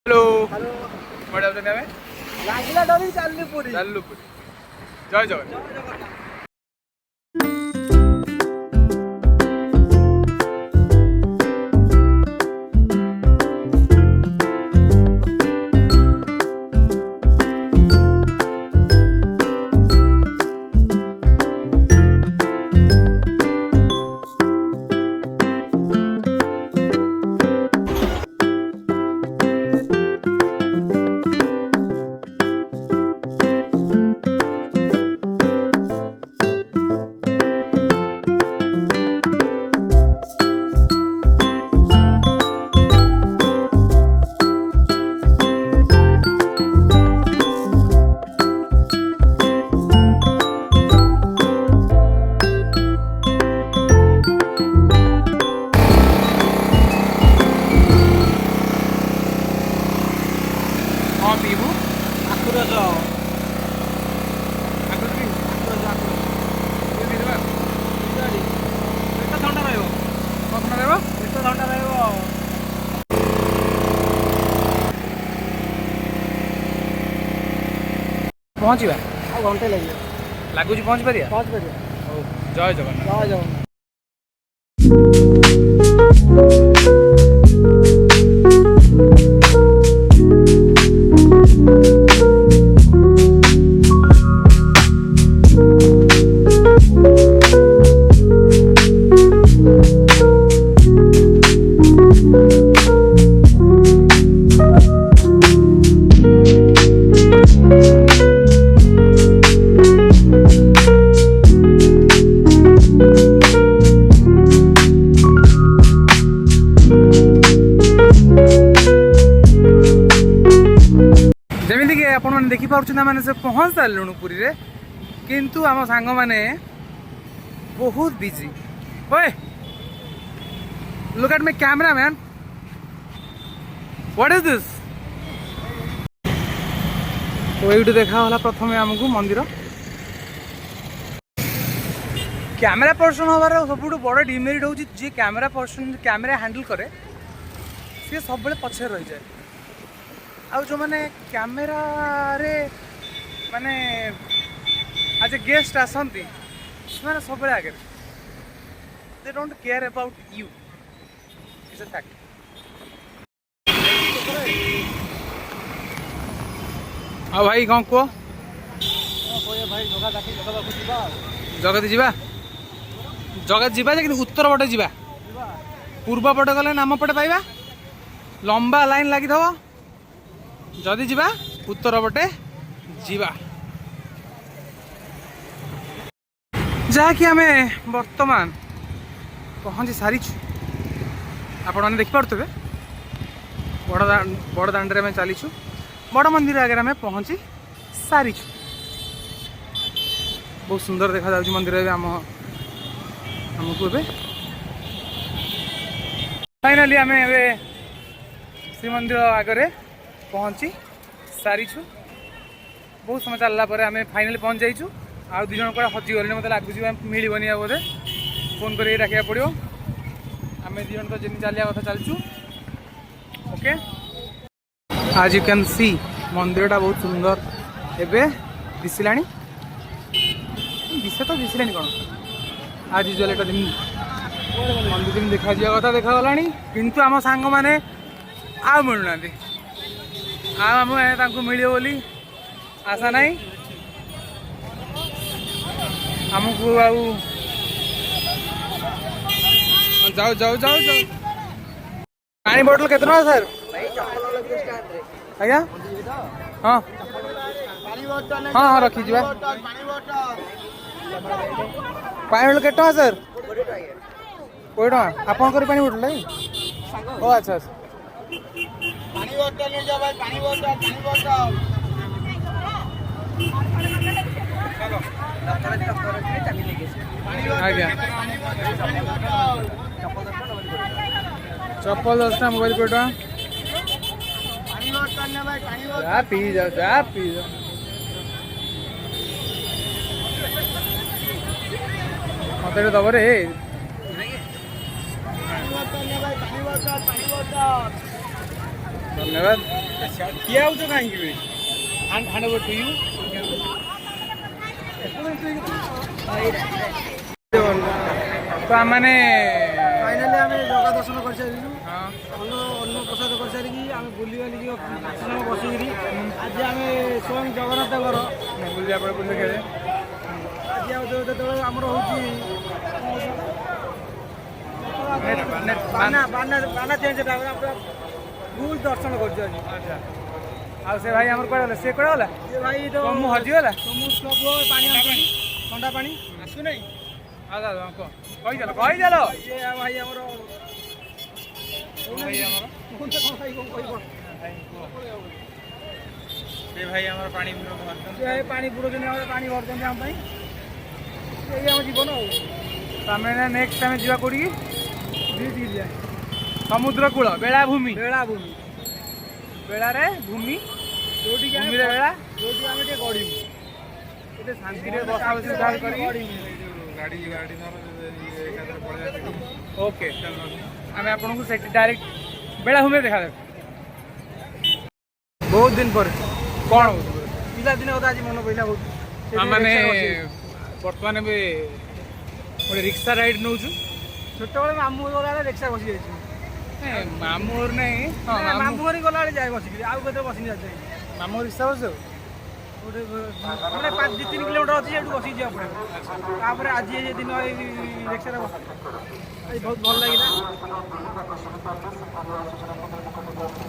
Hello hello बड़ा अपने में लागिला डरी चालुपुरी जय जगन्नाथ। पहुँचवा घंटे लगे लगुच पहुँच पार जय जगन्नाथ। जय जगन्नाथ। जमीक आपने देखिपुं आम से पहुँच सारे पुरी रे किंतु आम सांग मैंने बहुत बिजी। ओए look at my camera man, what is this? तो ये देखा प्रथम आमको मंदिर कैमेरा पर्सन हबार सब बड़ डिमेरिट हूँ जी कैमेरा पर्सन कैमेरा हैंडल करे सी सब पछे रही जाए आ जो मैंने कैमेरा रे माने आज गेस्ट आसती से सब आगे they don't care about you, it's a fact. हाँ भाई कौन कह जगत जीवा जगत जीवा लेकिन उत्तर पटे जीवा पूर्व पटे गले नाम पटे पाइबा लंबा लाइन लगी थव जदि जीवा उत्तर पटे जीवा जहाँकि आम बर्तमान पहुँची सारी आपण मैंने देखिपे बड़ दाण्ड में चलीचु बड़ मंदिर आगे आम पहुँची सारी बहुत सुंदर देखा जाउछि मंदिर आमको ए फाइनाली आम ए श्रीमंदिर आगे पहुँची सारीछु बहुत समय चलला आम फाइनाली पहुँच जाइछु आ दु जन कड़ा हजी गले मतलब लगुच मिलबनी बोधे फोन कर डाक पड़ो आम दु जन तो जमी चलिया कथा चलचु ओके। आज यू कैन सी मंदिरटा बहुत सुंदर एबे दिसला दिशा तो दिसला कौन आज यूजुअल एक दिन मंदिर दिन देखा कथा देखा किंतु आम सांग मैंने आ मिलूना आम मिले बोली आशा नहीं आमको जाओ जाओ जाओ जाओ पानी बोतल कितना सर आज्ञा हाँ हाँ हाँ रखी जा पानी बोतल के सर 20 टका आपंकर पानी बोतल नहीं ओ अच्छा अच्छा पानी बोतल ले जाओ भाई पानी बोतल आज्ञा चप्पल 10 टा मोबाइल 20 टका जा पी जाओ मत दब रे धन्यवाद किए आउछ कहीं हैंड ओवर टू यू तो मैंने फाइनाली आम जगह दर्शन कर सारू हाँ अन्न प्रसाद कर सारिकी आम बुली बाली बसिकी आज आम स्वयं जगन्नाथ बुलिया पड़े बुल देखिए आज जो आमर हूँ बाना बाना बाना चेंज फुल दर्शन कर अच्छा आ से भाई हमर कोड़ा से कोड़ा वाला भाई तो मु हजी वाला पानी ठंडा पानी आसु नहीं आ दादा को कहि चलो ये भाई हमर भाई हमर से भाई हमर पानी पानी बुड़ो पानी भरते आम ये आम जीवन तमें नेक्स्ट टाइम जीवा कोड़ी बीच जाए समुद्र कूल बेलाभूमि बेलाभूमि बेड़ा रे भूमि जोटी भूमि रे बेड़ा जोटी आम टे गड़ीमु एते शांति रे बसा बसी उधार करी गाड़ी गाड़ी ओके आमे आपन को सेट डायरेक्ट बेलाभूमि देखा दे बहुत दिन पर कौन हो पिला दिन कथा आज मन पइला बहुत माने वर्तमान बे गोटे रिक्शा राइड नौ छोट बेले मामू गला रिक्शा बसी जाइछु मामूर नहीं मामू घरी गला जाए बसिकी आउ कते बसिनी जाए मामू रिक्शा बस गोटे माने 5-3 किलोमीटर अछि एटू बसी जा पड़े तापर आज ये दिन रिक्शा रे आज बहुत भल लागिला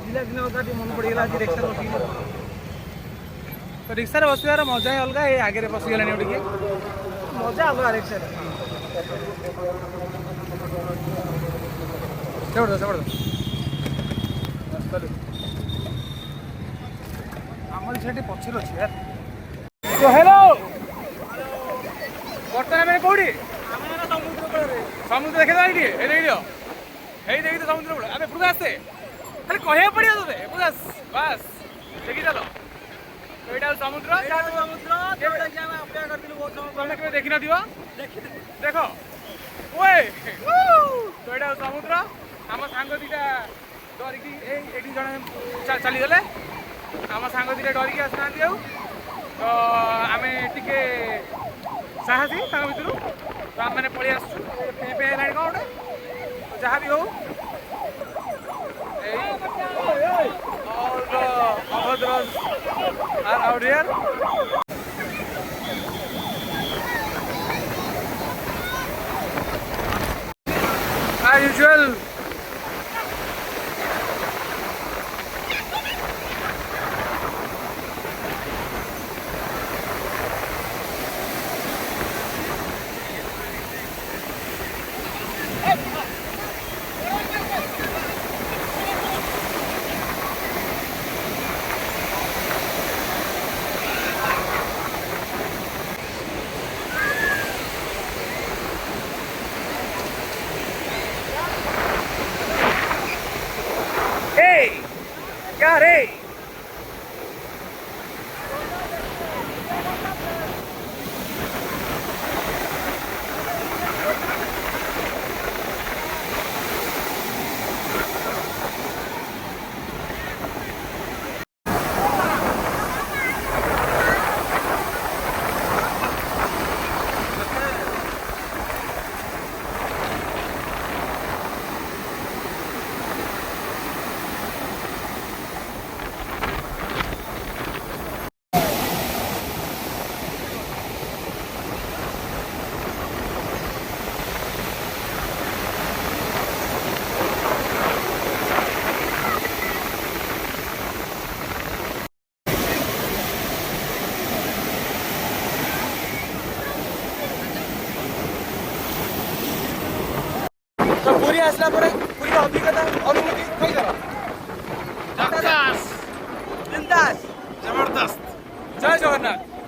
पिला दिन कथा मन पड़ी गेला आज रिक्शा बसी तो रिक्शा बसवार मजा ही अलग ये आगे बसी गलानी टिके मजा अलग रिक्शा आमर सेठी पछर अछि यार तो हेलो बर्तमान में कोडी समुद्र देखे जाई ए देख लियो हे देखि तो समुद्र बोल अबे पुरा आसे खाली कहे पड़ियो तोते बस बस देखि चलो तो एटा समुद्र जेबडा कि हम अपेक्षा करथिलु बहुत समय तोने केबे देखि न दियो देखो ओए तो एटा समुद्र आम सांग दीटा डरिकी एठी जने चली गले आम सांग दीटा डरिकी आसना दियो तो आमे टिके साहसी तांग भितरु तो आम मैंने पळि आसछु पे लाइन कोन तो जहां भी हो और अभद्रज are out here as usual क्या रे तो पूरी आसला पूरी अभिज्ञता अनुभूति कही बिंदास जबरदस्त जय जगन्नाथ